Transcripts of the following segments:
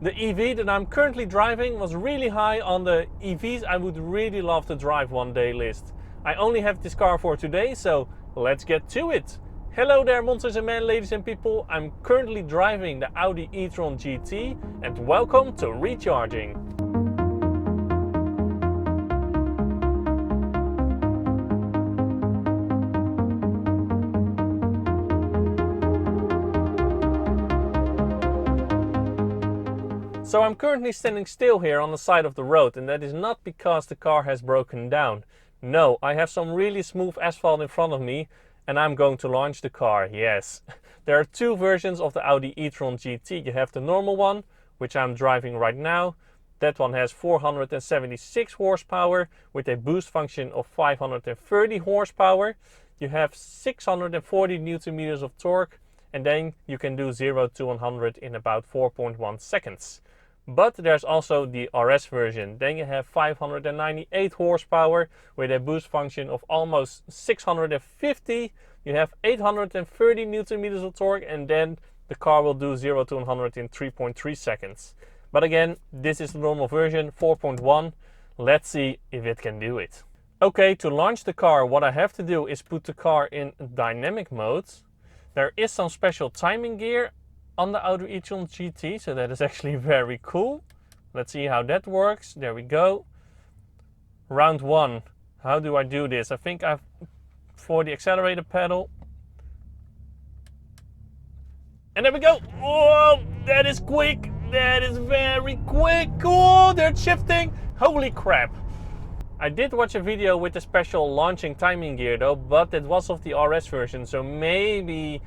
The EV that I'm currently driving was really high on the EVs I would really love to drive one day list. I only have this car for today, so let's get to it. Hello there monsters and men, ladies and people. I'm currently driving the Audi E-Tron GT and welcome to Recharging. So I'm currently standing still here on the side of the road, and that is not because the car has broken down. No, I have some really smooth asphalt in front of me and I'm going to launch the car, yes. There are two versions of the Audi E-Tron GT. You have the normal one, which I'm driving right now. That one has 476 horsepower with a boost function of 530 horsepower. You have 640 Newton meters of torque, and then you can do 0 to 100 in about 4.1 seconds. But there's also the RS version. Then you have 598 horsepower with a boost function of almost 650. You have 830 Newton meters of torque, and then the car will do 0 to 100 in 3.3 seconds. But again, this is the normal version, 4.1. Let's see if it can do it. Okay, to launch the car, what I have to do is put the car in dynamic mode. There is some special timing gear on the Audi E-Tron GT, so that is actually very cool. Let's see how that works. There we go. Round one. How do I do this? I think I've for the accelerator pedal. And there we go. Whoa, that is quick. That is very quick. Oh, they're shifting. Holy crap. I did watch a video with the special launching timing gear though, but it was of the RS version, so maybe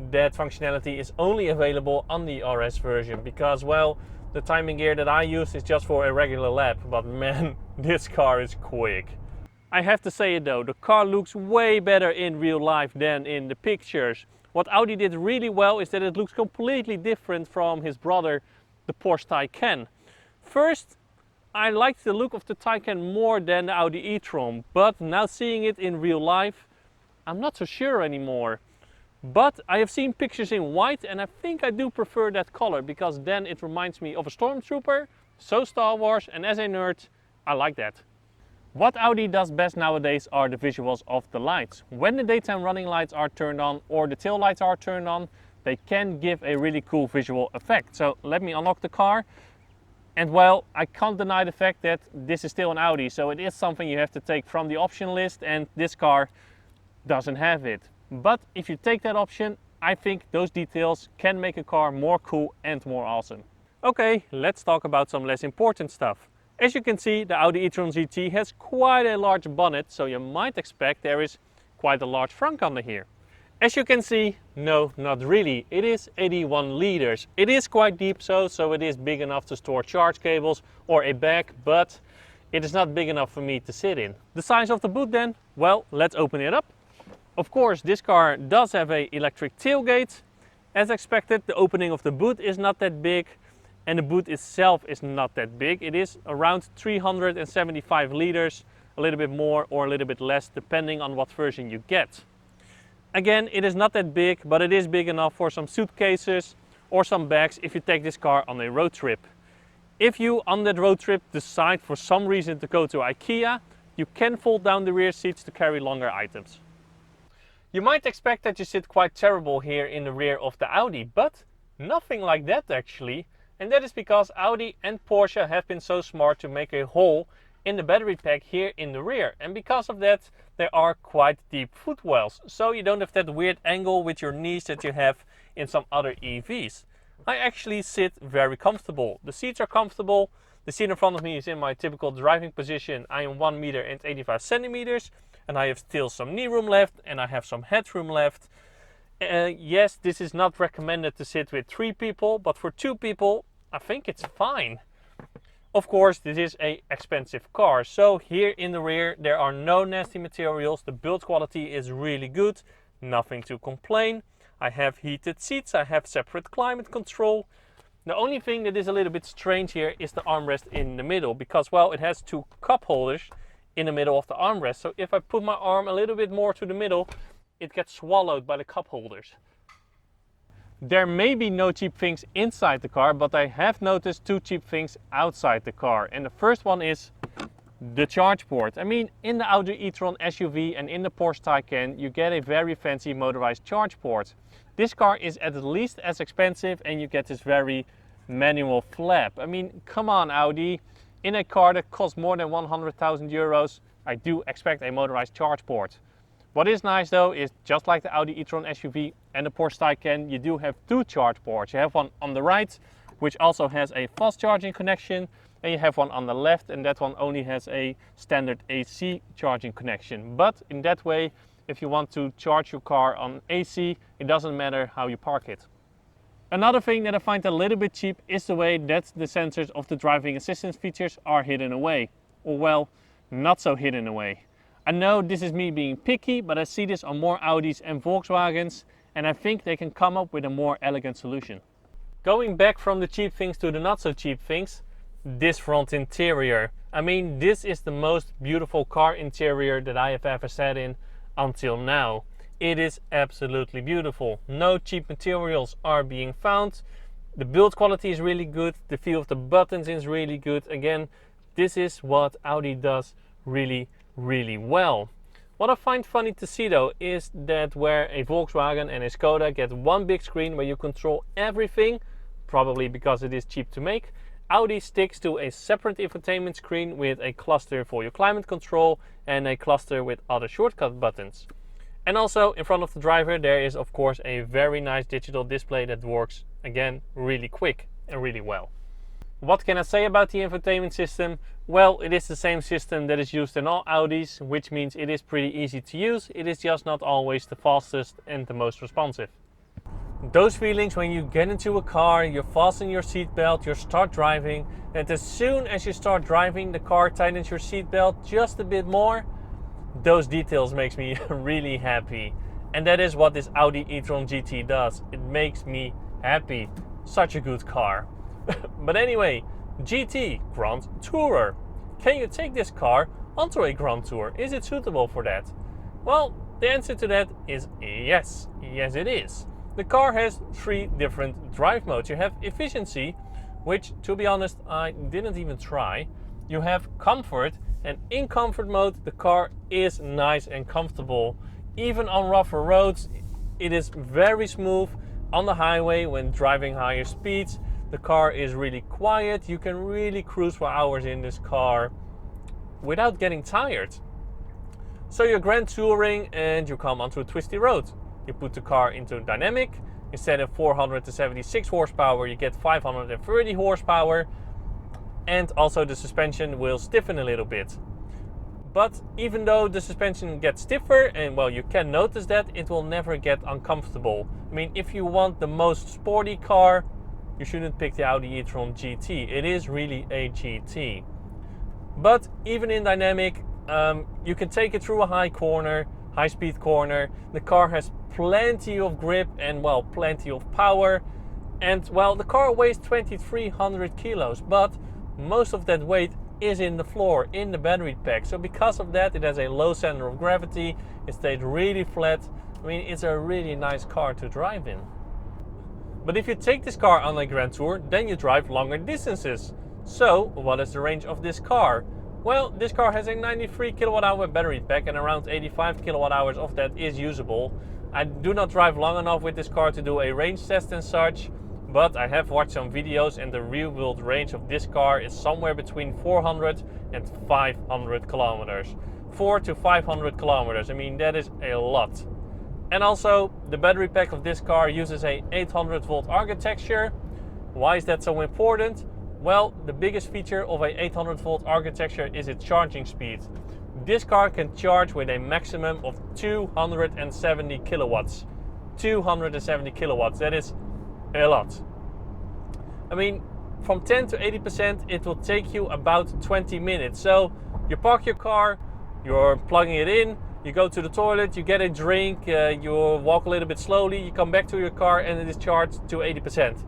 that functionality is only available on the RS version, because well, the timing gear that I use is just for a regular lap, but man, this car is quick. I have to say it though, the car looks way better in real life than in the pictures. What Audi did really well is that it looks completely different from his brother, the Porsche Taycan. First, I liked the look of the Taycan more than the Audi E-Tron, but now seeing it in real life, I'm not so sure anymore. But I have seen pictures in white and I think I do prefer that color, because then it reminds me of a stormtrooper, so Star Wars, and as a nerd, I like that. What Audi does best nowadays are the visuals of the lights. When the daytime running lights are turned on or the tail lights are turned on, they can give a really cool visual effect. So let me unlock the car. And well, I can't deny the fact that this is still an Audi, so it is something you have to take from the option list, and this car doesn't have it. But if you take that option, I think those details can make a car more cool and more awesome. Okay, let's talk about some less important stuff. As you can see, the Audi E-Tron GT has quite a large bonnet, so you might expect there is quite a large frunk under here. As you can see, no, not really. It is 81 liters. It is quite deep so it is big enough to store charge cables or a bag, but it is not big enough for me to sit in. The size of the boot then? Well, let's open it up. Of course, this car does have an electric tailgate. As expected, the opening of the boot is not that big, and the boot itself is not that big. It is around 375 liters, a little bit more or a little bit less, depending on what version you get. Again, it is not that big, but it is big enough for some suitcases or some bags if you take this car on a road trip. If you, on that road trip, decide for some reason to go to IKEA, you can fold down the rear seats to carry longer items. You might expect that you sit quite terrible here in the rear of the Audi, but nothing like that actually. And that is because Audi and Porsche have been so smart to make a hole in the battery pack here in the rear. And because of that, there are quite deep footwells. So you don't have that weird angle with your knees that you have in some other EVs. I actually sit very comfortable. The seats are comfortable. The seat in front of me is in my typical driving position. I am 1 meter and 85 centimeters. And I have still some knee room left and I have some headroom left. Yes, this is not recommended to sit with 3 people, but for 2 people, I think it's fine. Of course, this is an expensive car, so here in the rear there are no nasty materials. The build quality is really good, nothing to complain. I have heated seats, I have separate climate control. The only thing that is a little bit strange here is the armrest in the middle, because well, it has 2 cup holders in the middle of the armrest. So if I put my arm a little bit more to the middle, it gets swallowed by the cup holders. There may be no cheap things inside the car, but I have noticed two cheap things outside the car. And the first one is the charge port. I mean, in the Audi E-Tron SUV and in the Porsche Taycan, you get a very fancy motorized charge port. This car is at least as expensive and you get this very manual flap. I mean, come on Audi. In a car that costs more than 100,000 euros, I do expect a motorized charge port. What is nice though is, just like the Audi E-Tron SUV and the Porsche Taycan, you do have two charge ports. You have one on the right, which also has a fast charging connection, and you have one on the left, and that one only has a standard AC charging connection. But in that way, if you want to charge your car on AC, it doesn't matter how you park it. Another thing that I find a little bit cheap is the way that the sensors of the driving assistance features are hidden away. Or well, not so hidden away. I know this is me being picky, but I see this on more Audis and Volkswagens, and I think they can come up with a more elegant solution. Going back from the cheap things to the not so cheap things, this front interior. I mean, this is the most beautiful car interior that I have ever sat in until now. It is absolutely beautiful. No cheap materials are being found. The build quality is really good. The feel of the buttons is really good. Again, this is what Audi does really well. What I find funny to see though is that where a Volkswagen and a Skoda get one big screen where you control everything, probably because it is cheap to make, Audi sticks to a separate infotainment screen with a cluster for your climate control and a cluster with other shortcut buttons. And also in front of the driver there is of course a very nice digital display that works again really quick and really well. What can I say about the infotainment system? Well, it is the same system that is used in all Audis, which means it is pretty easy to use. It is just not always the fastest and the most responsive. Those feelings when you get into a car, you fasten your seatbelt, you start driving, and as soon as you start driving, the car tightens your seatbelt just a bit more. Those details makes me really happy. And that is what this Audi E-Tron GT does. It makes me happy. Such a good car. But anyway, GT Grand Tourer. Can you take this car onto a Grand Tour? Is it suitable for that? Well, the answer to that is yes. Yes, it is. The car has three different drive modes. You have efficiency, which to be honest, I didn't even try. You have comfort, and in comfort mode, the car is nice and comfortable. Even on rougher roads, it is very smooth. On the highway, when driving higher speeds, the car is really quiet. You can really cruise for hours in this car without getting tired. So you're grand touring and you come onto a twisty road. You put the car into dynamic. Instead of 476 horsepower, you get 530 horsepower. And also the suspension will stiffen a little bit. But even though the suspension gets stiffer, and well, you can notice that, it will never get uncomfortable. I mean, if you want the most sporty car, you shouldn't pick the Audi E-Tron GT. It is really a GT. But even in dynamic, you can take it through a high-speed corner. The car has plenty of grip and, well, plenty of power. And, well, the car weighs 2,300 kilos, but most of that weight is in the floor, in the battery pack. So because of that, it has a low center of gravity. It stays really flat. I mean, it's a really nice car to drive in. But if you take this car on a Grand Tour, then you drive longer distances. So, what is the range of this car? Well, this car has a 93 kilowatt-hour battery pack and around 85 kilowatt-hours of that is usable. I do not drive long enough with this car to do a range test and such, but I have watched some videos and the real world range of this car is somewhere between 400 and 500 kilometers. 400 to 500 kilometers, I mean, that is a lot. And also, the battery pack of this car uses a 800 volt architecture. Why is that so important? Well, the biggest feature of a 800 volt architecture is its charging speed. This car can charge with a maximum of 270 kilowatts. 270 kilowatts, that is a lot. I mean, from 10 to 80%, it will take you about 20 minutes. So, you park your car, you're plugging it in, you go to the toilet, you get a drink, you walk a little bit slowly, you come back to your car and it is charged to 80%.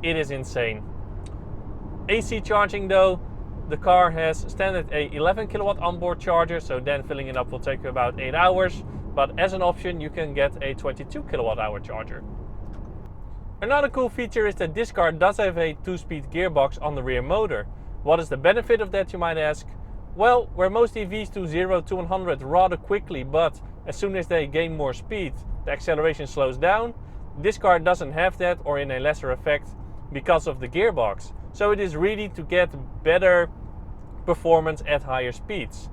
It is insane. AC charging though, the car has standard a 11 kilowatt onboard charger, so then filling it up will take you about 8 hours. But as an option, you can get a 22 kilowatt hour charger. Another cool feature is that this car does have a 2-speed gearbox on the rear motor. What is the benefit of that, you might ask? Well, where most EVs do 0 to 100 rather quickly, but as soon as they gain more speed, the acceleration slows down, this car doesn't have that, or in a lesser effect, because of the gearbox. So it is really to get better performance at higher speeds.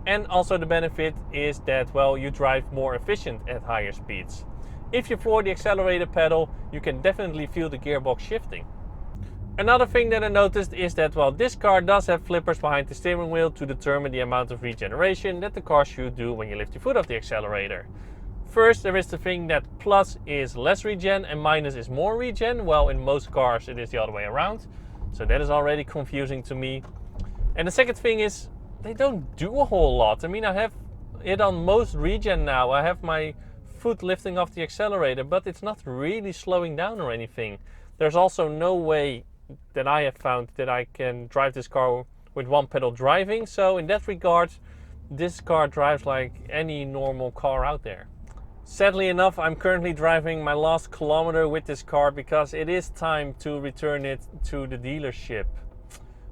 And also the benefit is that, well, you drive more efficient at higher speeds. If you floor the accelerator pedal, you can definitely feel the gearbox shifting. Another thing that I noticed is that, well, this car does have flippers behind the steering wheel to determine the amount of regeneration that the car should do when you lift your foot off the accelerator. First, there is the thing that plus is less regen and minus is more regen. Well, in most cars it is the other way around. So that is already confusing to me. And the second thing is, they don't do a whole lot. I mean, I have it on most regen now. I have my foot lifting off the accelerator, but it's not really slowing down or anything. There's also no way that I have found that I can drive this car with one pedal driving. So in that regard, this car drives like any normal car out there. Sadly enough, I'm currently driving my last kilometer with this car because it is time to return it to the dealership.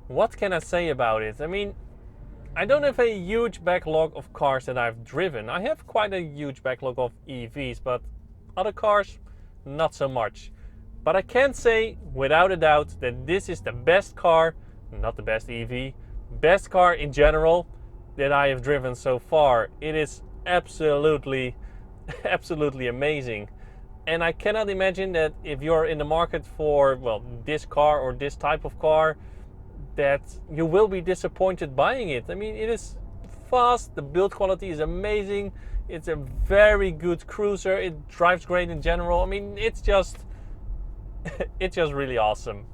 What can I say about it? I mean, I don't have a huge backlog of cars that I've driven. I have quite a huge backlog of EVs, but other cars, not so much. But I can say, without a doubt, that this is the best car, not the best EV, best car in general that I have driven so far. It is absolutely amazing. And I cannot imagine that if you're in the market for, well, this car or this type of car, that you will be disappointed buying it. I mean, it is fast, the build quality is amazing, it's a very good cruiser, it drives great in general. I mean, it's just really awesome.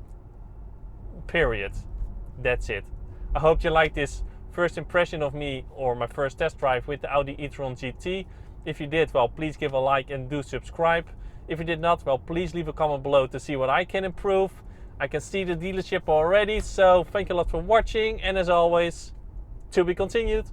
Period. That's it. I hope you like this first impression of me, or my first test drive with the Audi E-Tron GT. If you did, well, please give a like and do subscribe. If you did not, well, please leave a comment below to see what I can improve. I can see the dealership already, so thank you a lot for watching, and as always, to be continued.